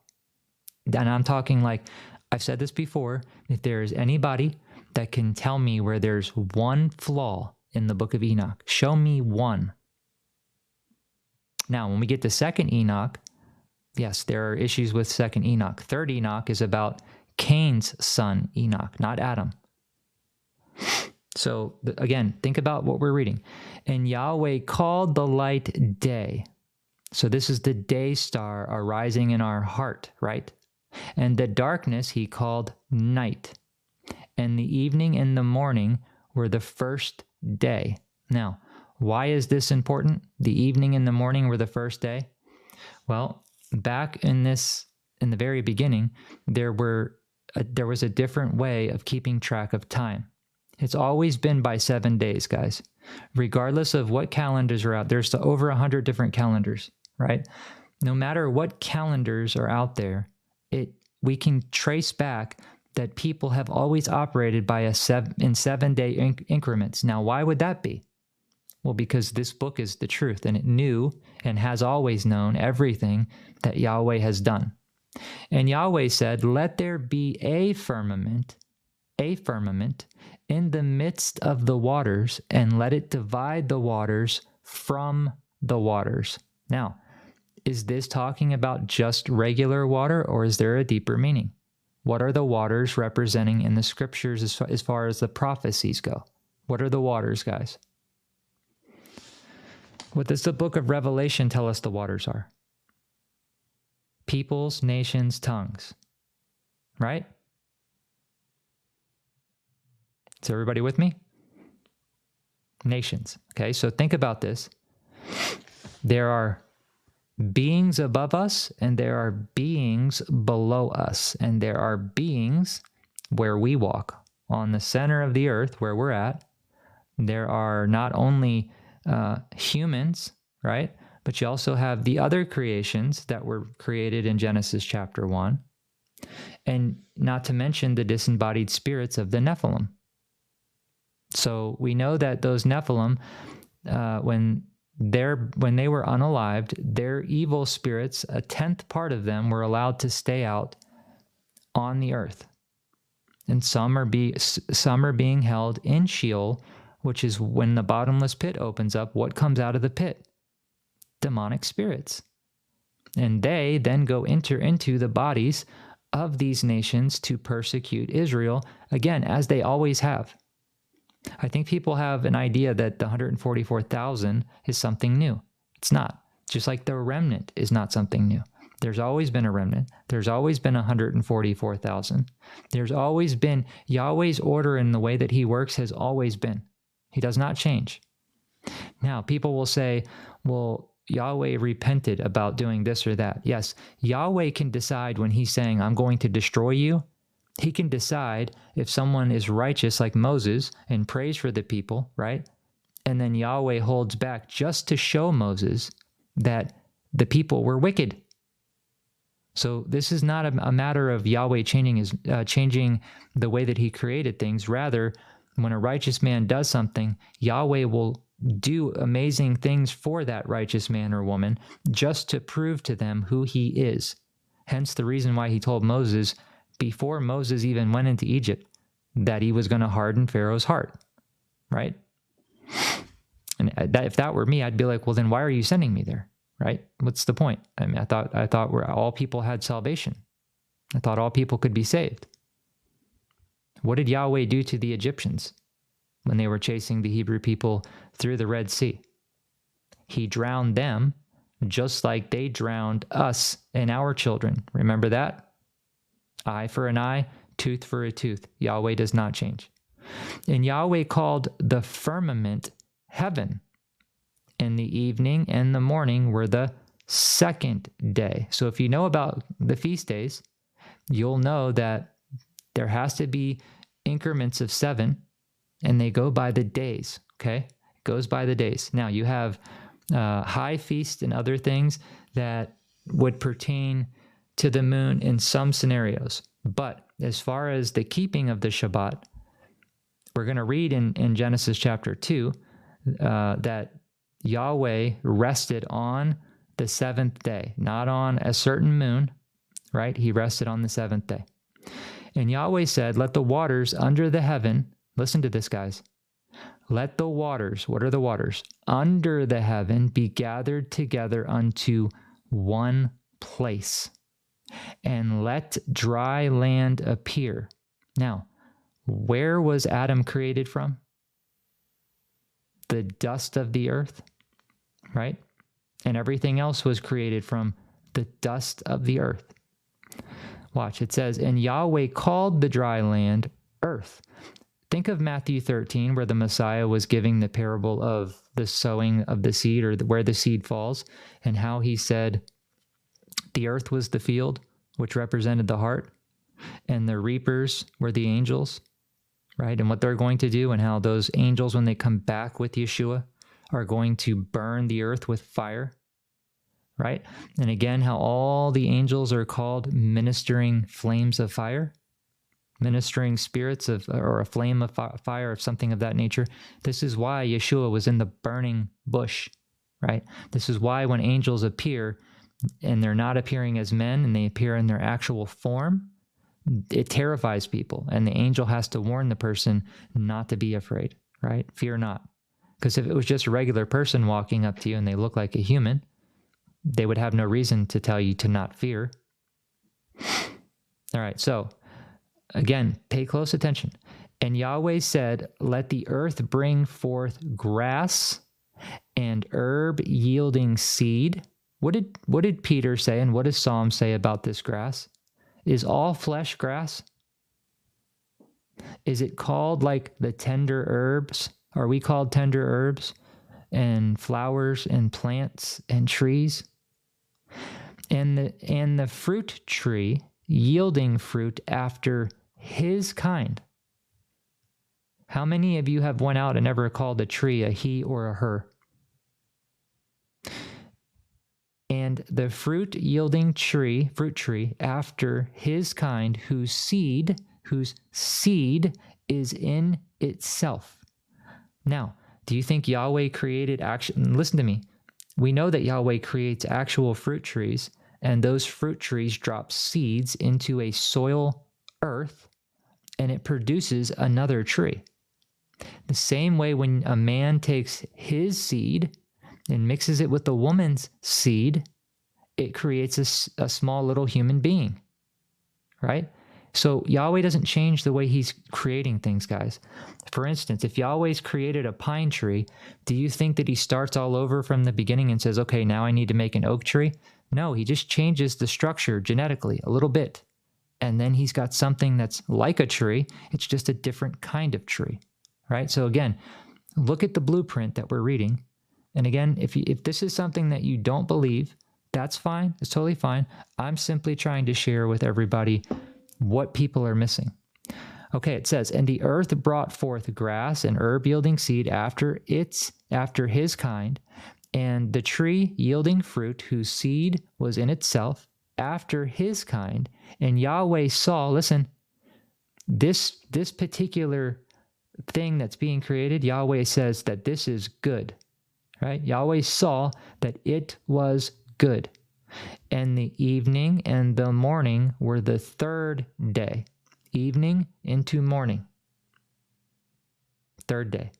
And I'm talking like, I've said this before, if there is anybody that can tell me where there's one flaw in the book of Enoch, show me one. Now, when we get to second Enoch, yes, there are issues with second Enoch. Third Enoch is about Cain's son, Enoch, not Adam. So again, think about what we're reading. And Yahweh called the light day. So this is the day star arising in our heart, right? And the darkness he called night. And the evening and the morning were the first day. Now, why is this important? The evening and the morning were the first day? Well, back in the very beginning, there was a different way of keeping track of time. It's always been by 7 days, guys. Regardless of what calendars are out, there's over 100 different calendars, right? No matter what calendars are out there, we can trace back that people have always operated by in 7-day increments. Now, why would that be? Well, because this book is the truth, and it knew and has always known everything that Yahweh has done. And Yahweh said, "Let there be a firmament in the midst of the waters, and let it divide the waters from the waters." Now, is this talking about just regular water, or is there a deeper meaning? What are the waters representing in the scriptures as far as the prophecies go? What are the waters, guys? What does the book of Revelation tell us the waters are? Peoples, nations, tongues. Right? Is everybody with me? Nations. Okay, so think about this. There are beings above us, and there are beings below us, and there are beings where we walk, on the center of the earth where we're at. There are not only humans, right? But you also have the other creations that were created in Genesis chapter 1, and not to mention the disembodied spirits of the Nephilim. So we know that those Nephilim, when they were unalived, their evil spirits, 1/10 part of them were allowed to stay out on the earth. And some are being held in Sheol, which is when the bottomless pit opens up. What comes out of the pit? Demonic spirits. And they then enter into the bodies of these nations to persecute Israel, again, as they always have. I think people have an idea that the 144,000 is something new. It's not. Just like the remnant is not something new. There's always been a remnant. There's always been 144,000. There's always been Yahweh's order, in the way that he works has always been. He does not change. Now, people will say, well, Yahweh repented about doing this or that. Yes, Yahweh can decide when he's saying, I'm going to destroy you. He can decide if someone is righteous like Moses and prays for the people, right? And then Yahweh holds back just to show Moses that the people were wicked. So this is not a matter of Yahweh changing the way that he created things. Rather, when a righteous man does something, Yahweh will do amazing things for that righteous man or woman just to prove to them who he is. Hence the reason why he told Moses, before Moses even went into Egypt, that he was going to harden Pharaoh's heart, right? And if that were me, I'd be like, well, then why are you sending me there, right? What's the point? I mean, I thought all people had salvation. I thought all people could be saved. What did Yahweh do to the Egyptians when they were chasing the Hebrew people through the Red Sea? He drowned them just like they drowned us and our children. Remember that? Eye for an eye, tooth for a tooth. Yahweh does not change. And Yahweh called the firmament heaven. And the evening and the morning were the second day. So if you know about the feast days, you'll know that there has to be increments of 7, and they go by the days, okay? It goes by the days. Now, you have high feast and other things that would pertain to the moon in some scenarios. But as far as the keeping of the Shabbat, we're going to read in Genesis chapter 2 that Yahweh rested on the 7th day, not on a certain moon, right? He rested on the 7th day. And Yahweh said, let the waters under the heaven, listen to this, guys. Let the waters, what are the waters? Under the heaven be gathered together unto one place, and let dry land appear. Now, where was Adam created from? The dust of the earth, right? And everything else was created from the dust of the earth. Watch, it says, and Yahweh called the dry land earth. Think of Matthew 13, where the Messiah was giving the parable of the sowing of the seed, or where the seed falls, and how he said the earth was the field, which represented the heart, and the reapers were the angels, right? And what they're going to do, and how those angels, when they come back with Yeshua, are going to burn the earth with fire, right? And again, how all the angels are called ministering flames of fire, ministering spirits of, or a flame of fire, or something of that nature. This is why Yeshua was in the burning bush, right? This is why when angels appear, and they're not appearing as men, and they appear in their actual form, it terrifies people. And the angel has to warn the person not to be afraid, right? Fear not. Because if it was just a regular person walking up to you and they look like a human, they would have no reason to tell you to not fear. All right, so again, pay close attention. And Yahweh said, let the earth bring forth grass and herb yielding seed. What did Peter say, and what does Psalm say about this grass? Is all flesh grass? Is it called like the tender herbs? Are we called tender herbs and flowers and plants and trees? And the fruit tree yielding fruit after his kind. How many of you have went out and ever called a tree a he or a her? And the fruit yielding fruit tree after his kind, whose seed is in itself. Now, do you think Yahweh created action? Listen to me. We know that Yahweh creates actual fruit trees, and those fruit trees drop seeds into a soil earth, and it produces another tree. The same way when a man takes his seed and mixes it with the woman's seed, it creates a small little human being, right? So Yahweh doesn't change the way he's creating things, guys. For instance, if Yahweh's created a pine tree, do you think that he starts all over from the beginning and says, okay, now I need to make an oak tree? No, he just changes the structure genetically a little bit. And then he's got something that's like a tree. It's just a different kind of tree, right? So again, look at the blueprint that we're reading. And again, if this is something that you don't believe, that's fine. It's totally fine. I'm simply trying to share with everybody what people are missing. Okay, it says, and the earth brought forth grass and herb yielding seed after his kind, and the tree yielding fruit whose seed was in itself after his kind. And Yahweh saw, listen, this particular thing that's being created, Yahweh says that this is good, right? Yahweh saw that it was good. And the evening and the morning were the third day. Evening into morning. Third day.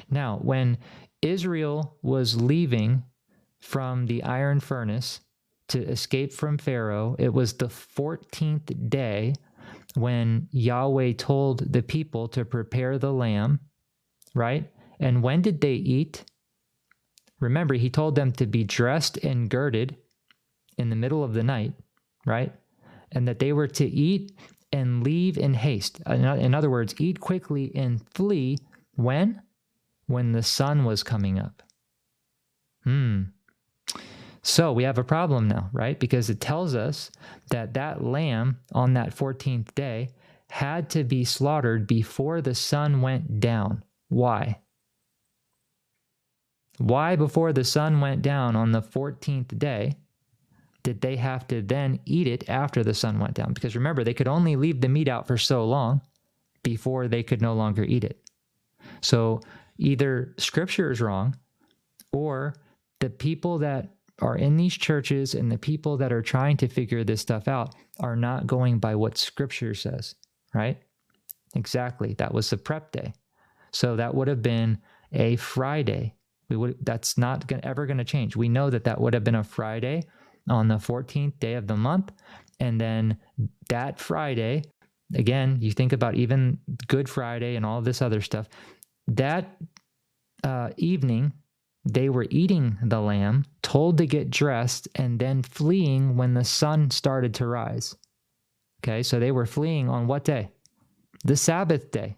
Now, when Israel was leaving from the iron furnace to escape from Pharaoh, it was the 14th day when Yahweh told the people to prepare the lamb, right? And when did they eat? Remember, he told them to be dressed and girded in the middle of the night, right? And that they were to eat and leave in haste. In other words, eat quickly and flee when? When the sun was coming up. So we have a problem now, right? Because it tells us that that lamb on that 14th day had to be slaughtered before the sun went down. Why? Why before the sun went down on the 14th day did they have to then eat it after the sun went down? Because remember, they could only leave the meat out for so long before they could no longer eat it. So either scripture is wrong, or the people that are in these churches and the people that are trying to figure this stuff out are not going by what scripture says, right? Exactly. That was the prep day. So that would have been a Friday. That's not ever going to change. We know that would have been a Friday on the 14th day of the month. And then that Friday, again, you think about even Good Friday and all this other stuff, that evening, they were eating the lamb, told to get dressed, and then fleeing when the sun started to rise. Okay, so they were fleeing on what day? The Sabbath day.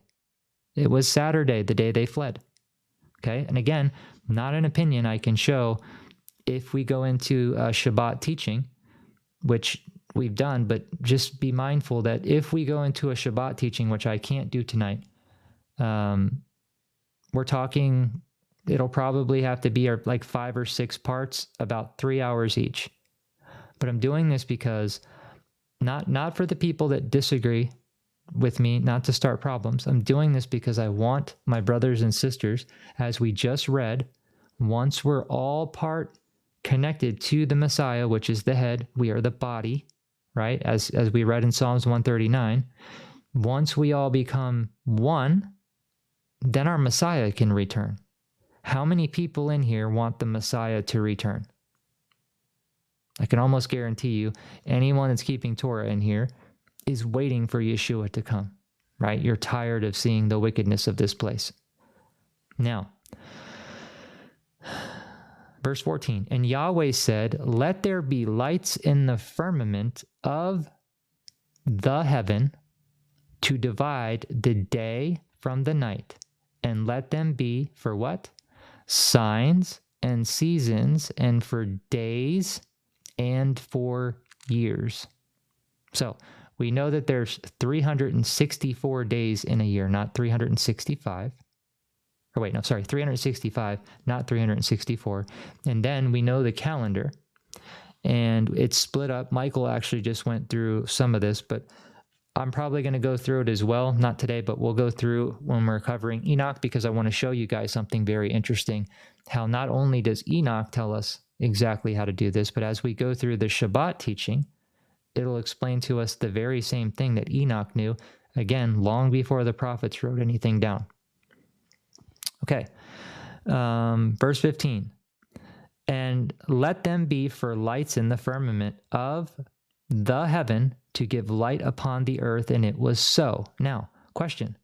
It was Saturday, the day they fled. Okay, and again, not an opinion. I can show if we go into Shabbat teaching, which we've done, but just be mindful that if we go into a Shabbat teaching, which I can't do tonight, we're talking, it'll probably have to be like 5 or 6 parts, about 3 hours each. But I'm doing this because not for the people that disagree with me, not to start problems. I'm doing this because I want my brothers and sisters, as we just read, once we're all part connected to the Messiah, which is the head, we are the body, right? As we read in Psalms 139, once we all become one, then our Messiah can return. How many people in here want the Messiah to return? I can almost guarantee you, anyone that's keeping Torah in here is waiting for Yeshua to come, right? You're tired of seeing the wickedness of this place. Now, verse 14, and Yahweh said, let there be lights in the firmament of the heaven to divide the day from the night, and let them be for what? Signs and seasons, and for days and for years. So we know that there's 364 days in a year, not 365. 365, not 364. And then we know the calendar, and it's split up. Michael actually just went through some of this, but I'm probably going to go through it as well. Not today, but we'll go through when we're covering Enoch, because I want to show you guys something very interesting. How not only does Enoch tell us exactly how to do this, but as we go through the Shabbat teaching, it'll explain to us the very same thing that Enoch knew, again, long before the prophets wrote anything down. Okay, verse 15. And let them be for lights in the firmament of the heaven to give light upon the earth, and it was so. Now, question.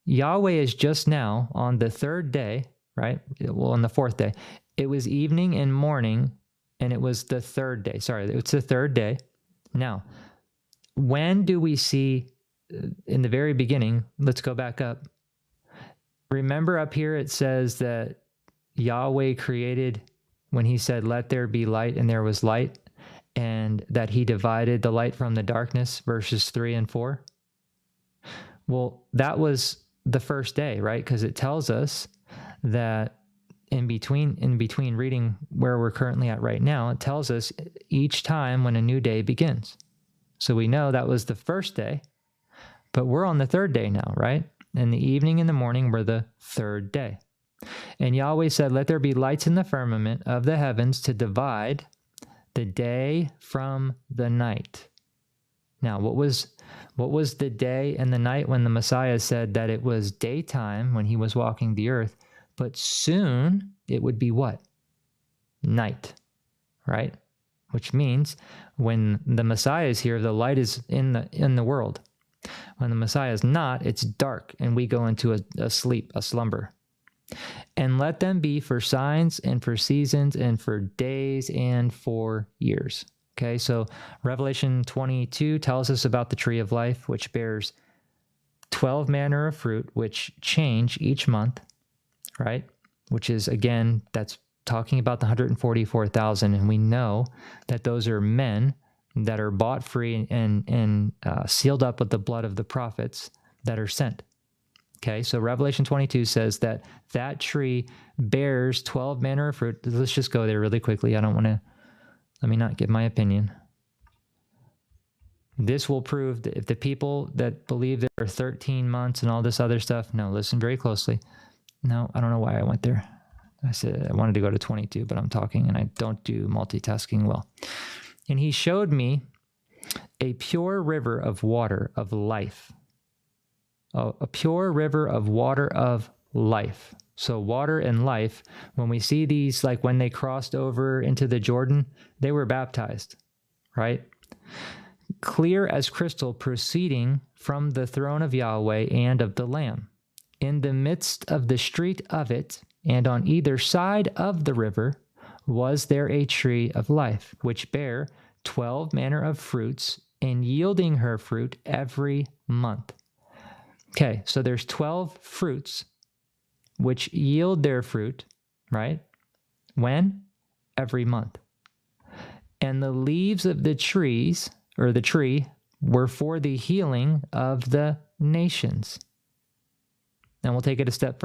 Yahweh is just now on the third day, right? Well, on the fourth day. It was evening and morning, and it was the third day. Sorry, it's the third day. Now, when do we see, in the very beginning, let's go back up. Remember up here it says that Yahweh created when he said, let there be light, and there was light, and that he divided the light from the darkness, verses 3 and 4. Well, that was the first day, right? Because it tells us that in between reading where we're currently at right now, it tells us each time when a new day begins. So we know that was the first day, but we're on the third day now, right? and the evening and the morning were the third day. And Yahweh said, let there be lights in the firmament of the heavens to divide the day from the night. Now, what was the day and the night when the Messiah said that it was daytime when he was walking the earth, but soon it would be what? Night, right? Which means when the Messiah is here, the light is in the world. When the Messiah is not, it's dark, and we go into a sleep, a slumber. And let them be for signs and for seasons and for days and for years. Okay, so Revelation 22 tells us about the tree of life, which bears 12 manner of fruit, which change each month, right? Which is, again, that's talking about the 144,000. And we know that those are men that are bought free and sealed up with the blood of the prophets that are sent. Okay, so Revelation 22 says that tree bears 12 manner of fruit. Let's just go there really quickly. Let me not give my opinion. This will prove that if the people that believe there are 13 months and all this other stuff, no, listen very closely. No, I don't know why I went there. I said I wanted to go to 22, but I'm talking and I don't do multitasking well. And he showed me a pure river of water of life. A pure river of water of life. So water and life, when we see these, like when they crossed over into the Jordan, they were baptized, right? Clear as crystal, proceeding from the throne of Yahweh and of the Lamb. In the midst of the street of it, and on either side of the river, was there a tree of life, which bare 12 manner of fruits, and yielding her fruit every month. Okay, so there's 12 fruits which yield their fruit, right? When? Every month. And the leaves of the trees, or the tree, were for the healing of the nations. And we'll take it a step further.